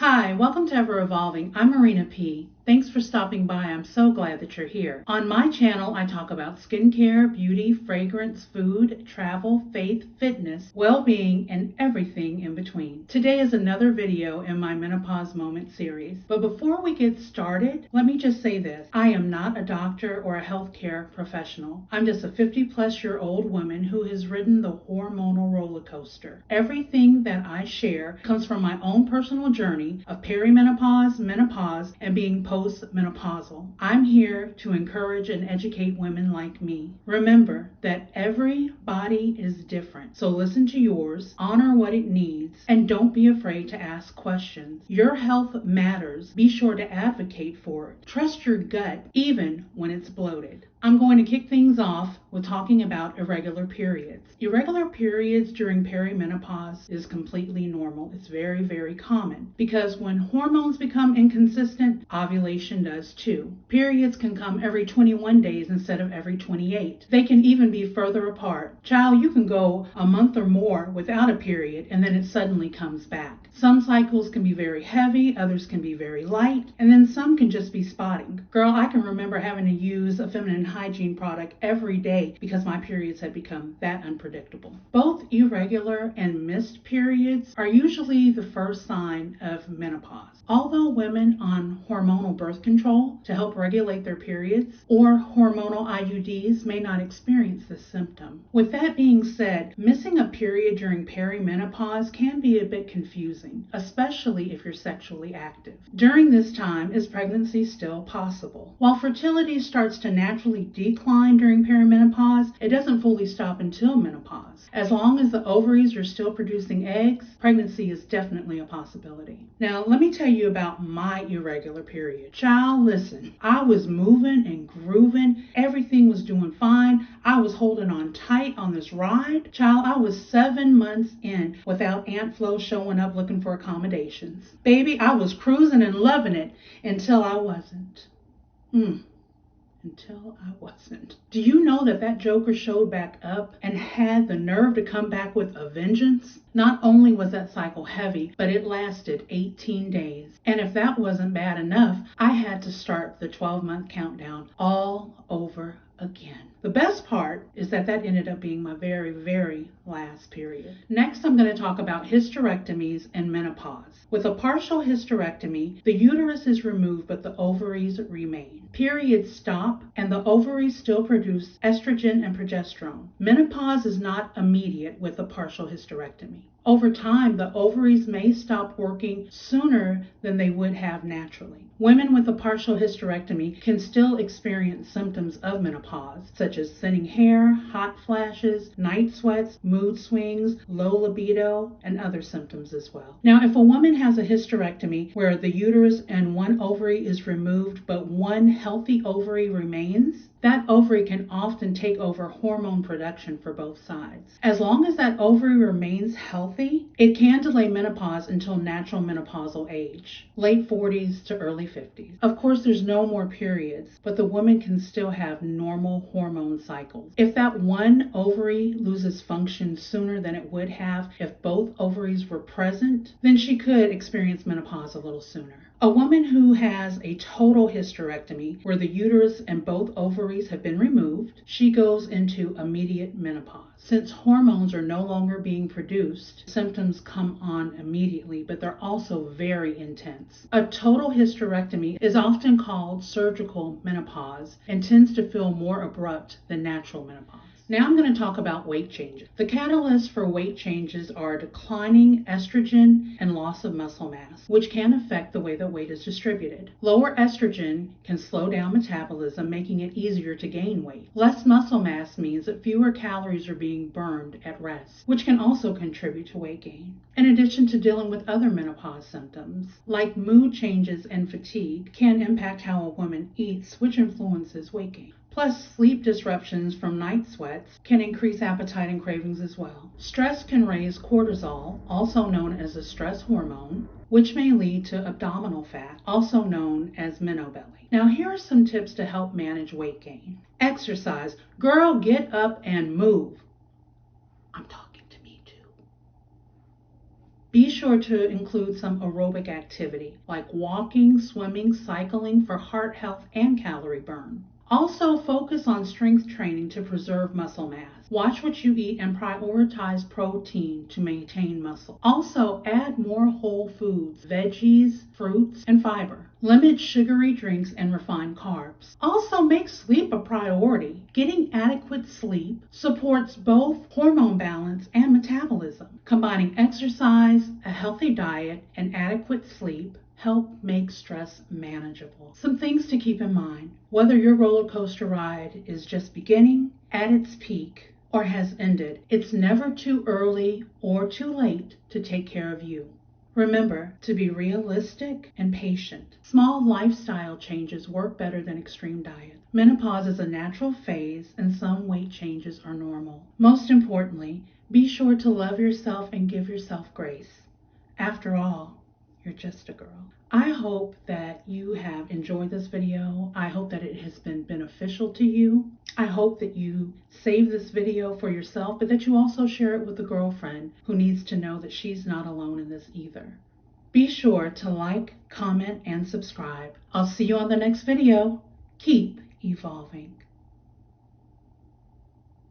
Hi, welcome to Ever Evolving. I'm Marina P. Thanks for stopping by. I'm so glad that you're here. On my channel, I talk about skincare, beauty, fragrance, food, travel, faith, fitness, well-being, and everything in between. Today is another video in my Menopause Moment series. But before we get started, let me just say this. I am not a doctor or a healthcare professional. I'm just a 50-plus-year-old woman who has ridden the hormonal roller coaster. Everything that I share comes from my own personal journey of perimenopause, menopause, and being postmenopausal. I'm here to encourage and educate women like me. Remember that every body is different, so listen to yours, honor what it needs, and don't be afraid to ask questions. Your health matters. Be sure to advocate for it. Trust your gut even when it's bloated. I'm going to kick things off with talking about irregular periods. Irregular periods during perimenopause is completely normal. It's very, very common because when hormones become inconsistent, ovulation does too. Periods can come every 21 days instead of every 28. They can even be further apart. Child, you can go a month or more without a period and then it suddenly comes back. Some cycles can be very heavy, others can be very light, and then some can just be spotting. Girl, I can remember having to use a feminine hygiene product every day because my periods had become that unpredictable. Both irregular and missed periods are usually the first sign of menopause. Although women on hormonal birth control to help regulate their periods or hormonal IUDs may not experience this symptom. With that being said, missing a period during perimenopause can be a bit confusing, especially if you're sexually active. During this time, is pregnancy still possible? While fertility starts to naturally decline during perimenopause, it doesn't fully stop until menopause. As long as the ovaries are still producing eggs, pregnancy is definitely a possibility. Now, let me tell you about my irregular period. Child, listen, I was moving and grooving. Everything was doing fine. I was holding on tight on this ride. Child, I was 7 months in without Aunt Flo showing up looking for accommodations. Baby, I was cruising and loving it until I wasn't. Until I wasn't. Do you know that that joker showed back up and had the nerve to come back with a vengeance? Not only was that cycle heavy, but it lasted 18 days. And if that wasn't bad enough, I had to start the 12-month countdown all over again. The best part is that ended up being my very, very last period. Next, I'm going to talk about hysterectomies and menopause. With a partial hysterectomy, the uterus is removed, but the ovaries remain. Periods stop, and the ovaries still produce estrogen and progesterone. Menopause is not immediate with a partial hysterectomy. Over time, the ovaries may stop working sooner than they would have naturally. Women with a partial hysterectomy can still experience symptoms of menopause, such as thinning hair, hot flashes, night sweats, mood swings, low libido, and other symptoms as well. Now, if a woman has a hysterectomy where the uterus and one ovary is removed but one healthy ovary remains, that ovary can often take over hormone production for both sides. As long as that ovary remains healthy, it can delay menopause until natural menopausal age, late 40s to early 50s. Of course, there's no more periods, but the woman can still have normal hormone cycles. If that one ovary loses function sooner than it would have if both ovaries were present, then she could experience menopause a little sooner. A woman who has a total hysterectomy, where the uterus and both ovaries have been removed, she goes into immediate menopause. Since hormones are no longer being produced, symptoms come on immediately, but they're also very intense. A total hysterectomy is often called surgical menopause and tends to feel more abrupt than natural menopause. Now I'm going to talk about weight changes. The catalysts for weight changes are declining estrogen and loss of muscle mass, which can affect the way that weight is distributed. Lower estrogen can slow down metabolism, making it easier to gain weight. Less muscle mass means that fewer calories are being burned at rest, which can also contribute to weight gain. In addition to dealing with other menopause symptoms, like mood changes and fatigue, can impact how a woman eats, which influences weight gain. Plus, sleep disruptions from night sweats can increase appetite and cravings as well. Stress can raise cortisol, also known as a stress hormone, which may lead to abdominal fat, also known as menobelly. Now, here are some tips to help manage weight gain. Exercise. Girl, get up and move. I'm talking to me too. Be sure to include some aerobic activity like walking, swimming, cycling for heart health and calorie burn. Also, focus on strength training to preserve muscle mass. Watch what you eat and prioritize protein to maintain muscle. Also, add more whole foods, veggies, fruits, and fiber. Limit sugary drinks and refined carbs. Also, make sleep a priority. Getting adequate sleep supports both hormone balance and metabolism. Combining exercise, a healthy diet, and adequate sleep help make stress manageable. Some things to keep in mind. Whether your roller coaster ride is just beginning, at its peak, or has ended, it's never too early or too late to take care of you. Remember to be realistic and patient. Small lifestyle changes work better than extreme diets. Menopause is a natural phase and some weight changes are normal. Most importantly, be sure to love yourself and give yourself grace. After all, you're just a girl. I hope that you have enjoyed this video. I hope that it has been beneficial to you. I hope that you save this video for yourself, but that you also share it with a girlfriend who needs to know that she's not alone in this either. Be sure to like, comment, and subscribe. I'll see you on the next video. Keep evolving.